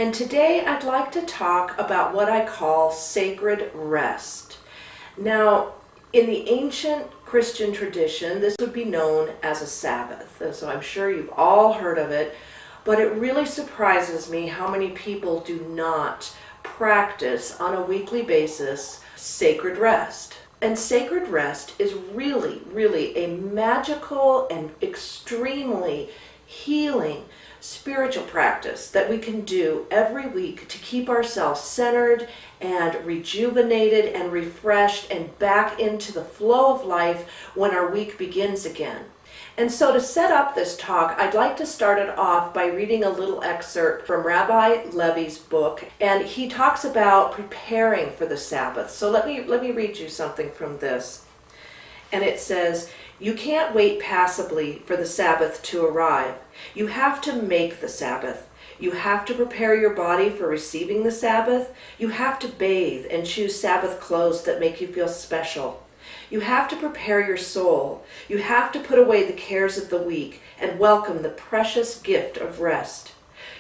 and today I'd like to talk about what I call sacred rest. Now, in the ancient Christian tradition, this would be known as a Sabbath, so I'm sure you've all heard of it, but it really surprises me how many people do not practice on a weekly basis sacred rest. And sacred rest is really a magical and extremely healing spiritual practice that we can do every week to keep ourselves centered and rejuvenated and refreshed and back into the flow of life when our week begins again. And so to set up this talk, I'd like to start it off by reading a little excerpt from Rabbi Levy's book, and he talks about preparing for the Sabbath. So let me read you something from this. And it says, "You can't wait passively for the Sabbath to arrive. You have to make the Sabbath. You have to prepare your body for receiving the Sabbath. You have to bathe and choose Sabbath clothes that make you feel special. You have to prepare your soul. You have to put away the cares of the week and welcome the precious gift of rest.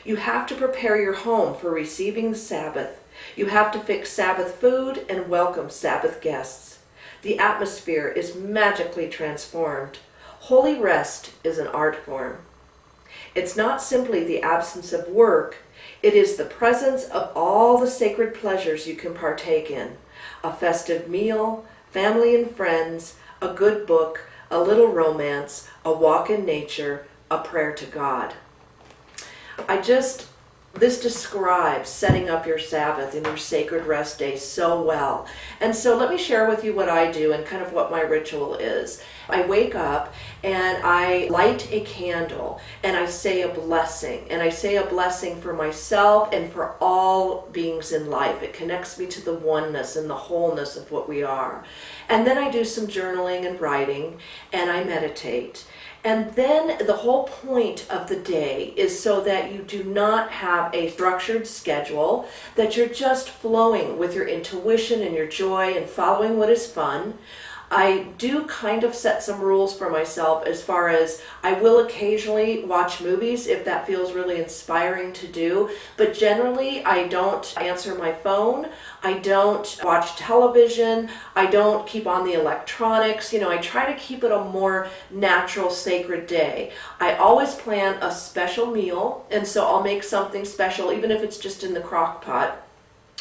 You have to prepare your home for receiving the Sabbath. You have to fix Sabbath food and welcome Sabbath guests. The atmosphere is magically transformed. Holy rest is an art form. It's not simply the absence of work. It is the presence of all the sacred pleasures you can partake in. A festive meal, family and friends, a good book, a little romance, a walk in nature, a prayer to God." This describes setting up your Sabbath and your sacred rest day so well. And so let me share with you what I do and kind of what my ritual is. I wake up and I light a candle and I say a blessing. And I say a blessing for myself and for all beings in life. It connects me to the oneness and the wholeness of what we are. And then I do some journaling and writing and I meditate. And then the whole point of the day is so that you do not have a structured schedule, that you're just flowing with your intuition and your joy and following what is fun. I do kind of set some rules for myself as far as I will occasionally watch movies if that feels really inspiring to do, but generally I don't answer my phone, I don't watch television, I don't keep on the electronics. I try to keep it a more natural, sacred day. I always plan a special meal, and so I'll make something special, even if it's just in the crock pot.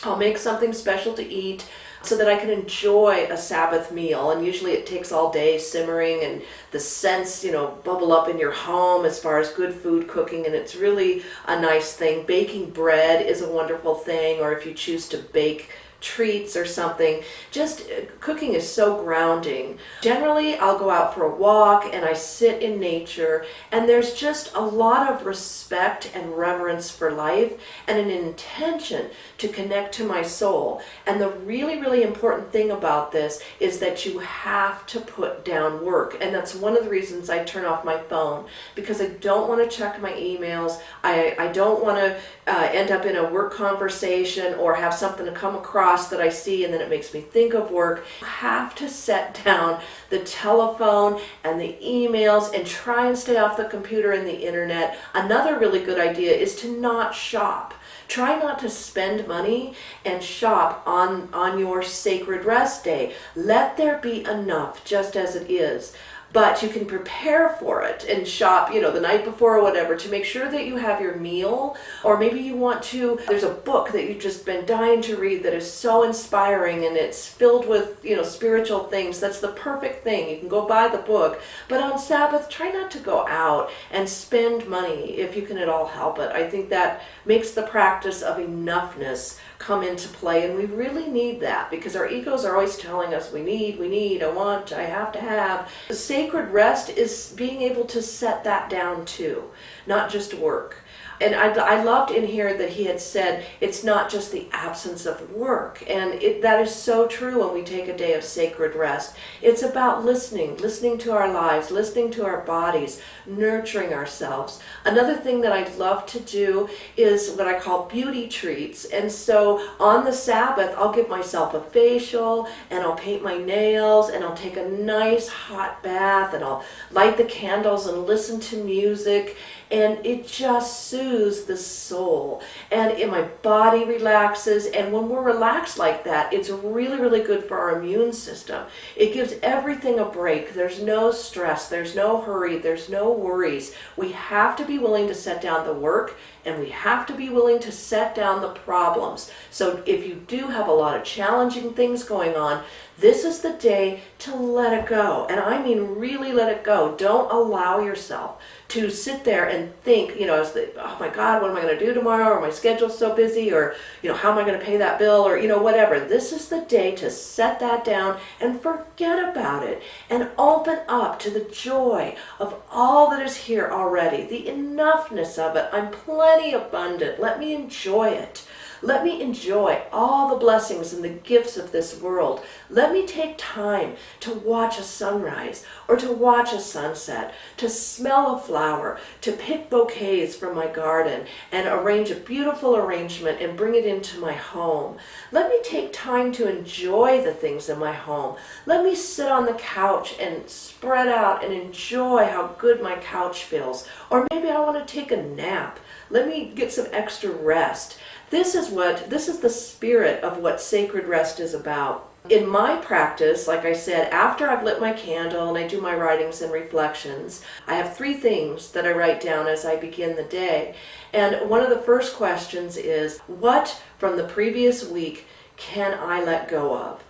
I'll make something special to eat so that I can enjoy a Sabbath meal. And usually it takes all day simmering and the scents, bubble up in your home as far as good food cooking, and it's really a nice thing. Baking bread is a wonderful thing, or if you choose to bake treats or something. Just cooking is so grounding. Generally, I'll go out for a walk and I sit in nature, and there's just a lot of respect and reverence for life and an intention to connect to my soul. And the really important thing about this is that you have to put down work. And that's one of the reasons I turn off my phone, because I don't want to check my emails. I don't want to end up in a work conversation or have something to come across that I see and then it makes me think of work. You have to set down the telephone and the emails and try and stay off the computer and the internet. Another really good idea is to not shop. Try not to spend money and shop on your sacred rest day. Let there be enough just as it is. But you can prepare for it and shop, the night before or whatever, to make sure that you have your meal. Or maybe you want to, there's a book that you've just been dying to read that is so inspiring and it's filled with, spiritual things. That's the perfect thing. You can go buy the book. But on Sabbath, try not to go out and spend money if you can at all help it. I think that makes the practice of enoughness come into play, and we really need that because our egos are always telling us we need, I want, I have to have. The sacred rest is being able to set that down too, not just work. And I loved in here that he had said it's not just the absence of work. And that is so true when we take a day of sacred rest. It's about listening to our lives, listening to our bodies, nurturing ourselves. Another thing that I love to do is what I call beauty treats. And so on the Sabbath, I'll give myself a facial and I'll paint my nails and I'll take a nice hot bath and I'll light the candles and listen to music. and it just soothes the soul, and my body relaxes. And when we're relaxed like that, it's really, really good for our immune system. It gives everything a break. There's no stress, there's no hurry, there's no worries. We have to be willing to set down the work, and we have to be willing to set down the problems. So if you do have a lot of challenging things going on, this is the day to let it go. And I mean really let it go. Don't allow yourself to sit there and think, oh my God, what am I going to do tomorrow? Or my schedule's so busy, or, how am I going to pay that bill? Or, whatever. This is the day to set that down and forget about it and open up to the joy of all that is here already, the enoughness of it. I'm plenty abundant. Let me enjoy it. Let me enjoy all the blessings and the gifts of this world. Let me take time to watch a sunrise or to watch a sunset, to smell a flower, to pick bouquets from my garden and arrange a beautiful arrangement and bring it into my home. Let me take time to enjoy the things in my home. Let me sit on the couch and spread out and enjoy how good my couch feels. Or maybe I want to take a nap. Let me get some extra rest. This is the spirit of what sacred rest is about. In my practice, like I said, after I've lit my candle and I do my writings and reflections, I have 3 things that I write down as I begin the day. And one of the first questions is, what from the previous week can I let go of?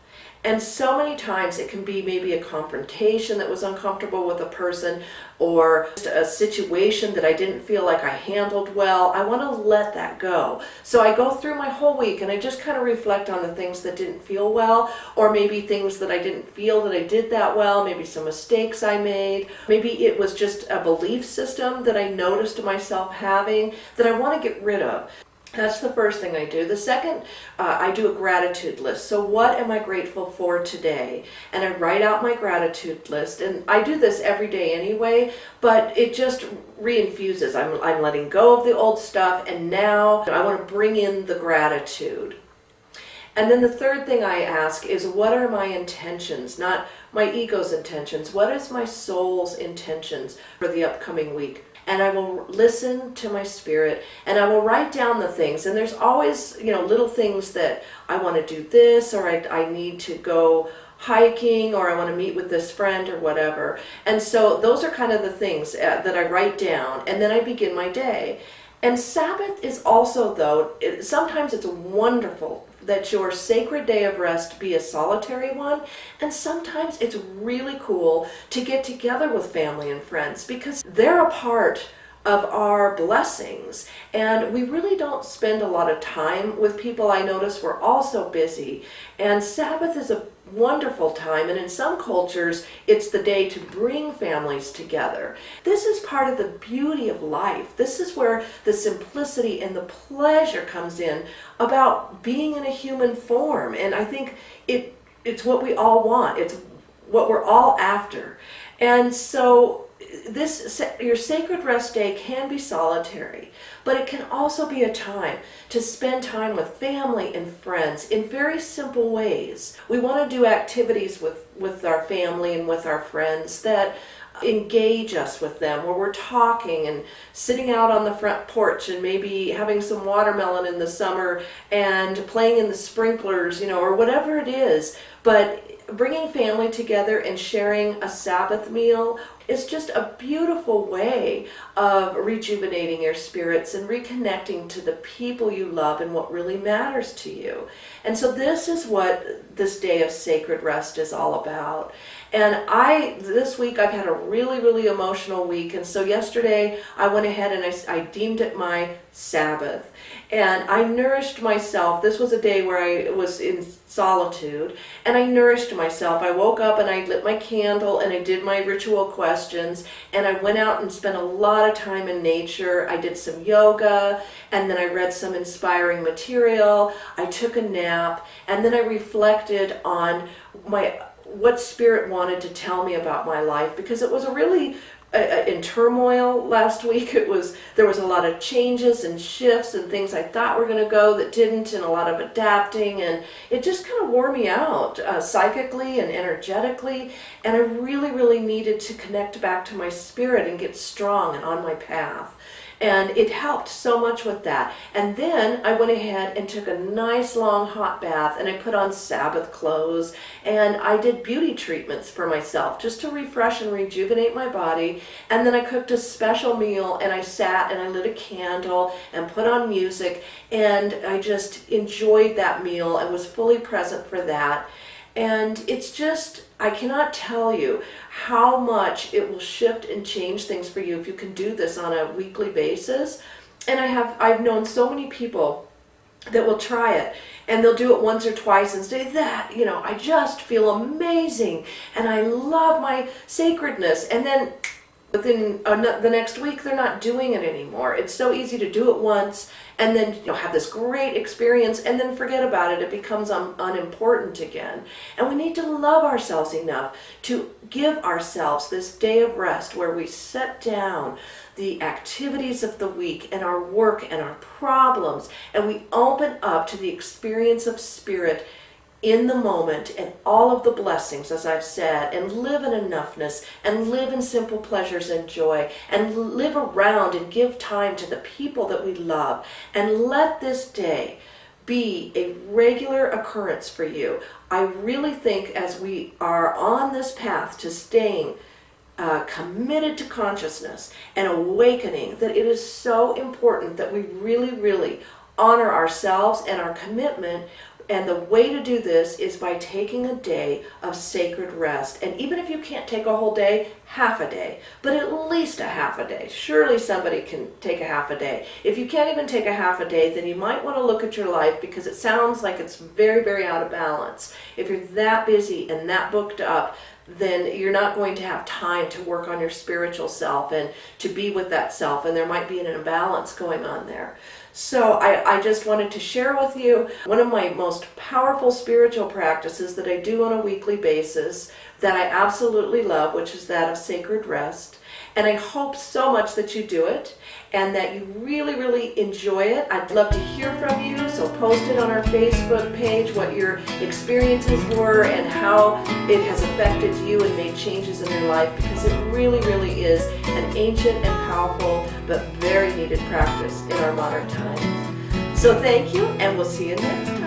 And so many times it can be maybe a confrontation that was uncomfortable with a person, or a situation that I didn't feel like I handled well. I want to let that go. So I go through my whole week and I just kind of reflect on the things that didn't feel well, or maybe things that I didn't feel that I did that well, maybe some mistakes I made. Maybe it was just a belief system that I noticed myself having that I want to get rid of. That's the first thing I do. The second, I do a gratitude list. So what am I grateful for today? And I write out my gratitude list. And I do this every day anyway, but it just reinfuses. I'm letting go of the old stuff, and now I want to bring in the gratitude. And then the third thing I ask is, what are my intentions? Not my ego's intentions. What is my soul's intentions for the upcoming week? And I will listen to my spirit, and I will write down the things. And there's always, little things that I want to do this, or I need to go hiking, or I want to meet with this friend, or whatever. And so those are kind of the things that I write down, and then I begin my day. And Sabbath is also, though, sometimes it's wonderful that your sacred day of rest be a solitary one, and sometimes it's really cool to get together with family and friends, because they're a part of our blessings, and we really don't spend a lot of time with people. I notice we're all so busy, and Sabbath is a wonderful time, and in some cultures it's the day to bring families together. This is part of the beauty of life. This is where the simplicity and the pleasure comes in about being in a human form, and I think it's what we all want. It's what we're all after. And so your sacred rest day can be solitary, but it can also be a time to spend time with family and friends in very simple ways. We want to do activities with our family and with our friends that engage us with them, where we're talking and sitting out on the front porch and maybe having some watermelon in the summer and playing in the sprinklers, or whatever it is. But bringing family together and sharing a Sabbath meal is just a beautiful way of rejuvenating your spirits and reconnecting to the people you love and what really matters to you. And so this is what this day of sacred rest is all about. And this week I've had a really, really emotional week. And so yesterday I went ahead and I deemed it my Sabbath. And I nourished myself. This was a day where I was in solitude, and I nourished myself. I woke up and I lit my candle and I did my ritual questions, and I went out and spent a lot of time in nature. I did some yoga, and then I read some inspiring material. I took a nap, and then I reflected on what Spirit wanted to tell me about my life, because it was a really in turmoil last week. There was a lot of changes and shifts and things I thought were going to go that didn't, and a lot of adapting, and it just kind of wore me out psychically and energetically, and I really needed to connect back to my spirit and get strong and on my path. And it helped so much with that. And then I went ahead and took a nice long hot bath, and I put on Sabbath clothes, and I did beauty treatments for myself just to refresh and rejuvenate my body. And then I cooked a special meal, and I sat and I lit a candle and put on music, and I just enjoyed that meal and was fully present for that. And it's just, I cannot tell you how much it will shift and change things for you if you can do this on a weekly basis. And I've known so many people that will try it, and they'll do it once or twice and say that, I just feel amazing and I love my sacredness. And then within the next week, they're not doing it anymore. It's so easy to do it once and then have this great experience and then forget about it. It becomes unimportant again. And we need to love ourselves enough to give ourselves this day of rest where we set down the activities of the week and our work and our problems, and we open up to the experience of spirit in the moment and all of the blessings, as I've said, and live in enoughness and live in simple pleasures and joy and live around and give time to the people that we love, and let this day be a regular occurrence for you. I really think as we are on this path to staying committed to consciousness and awakening, that it is so important that we really honor ourselves and our commitment. And the way to do this is by taking a day of sacred rest. And even if you can't take a whole day, half a day, but at least a half a day. Surely somebody can take a half a day. If you can't even take a half a day, then you might want to look at your life, because it sounds like it's very out of balance. If you're that busy and that booked up, then you're not going to have time to work on your spiritual self and to be with that self, and there might be an imbalance going on there. So I just wanted to share with you one of my most powerful spiritual practices that I do on a weekly basis that I absolutely love, which is that of sacred rest. And I hope so much that you do it and that you really enjoy it. I'd love to hear from you, so post it on our Facebook page what your experiences were and how it has affected you and made changes in your life, because it really is an ancient and powerful but very needed practice in our modern times. So thank you, and we'll see you next time.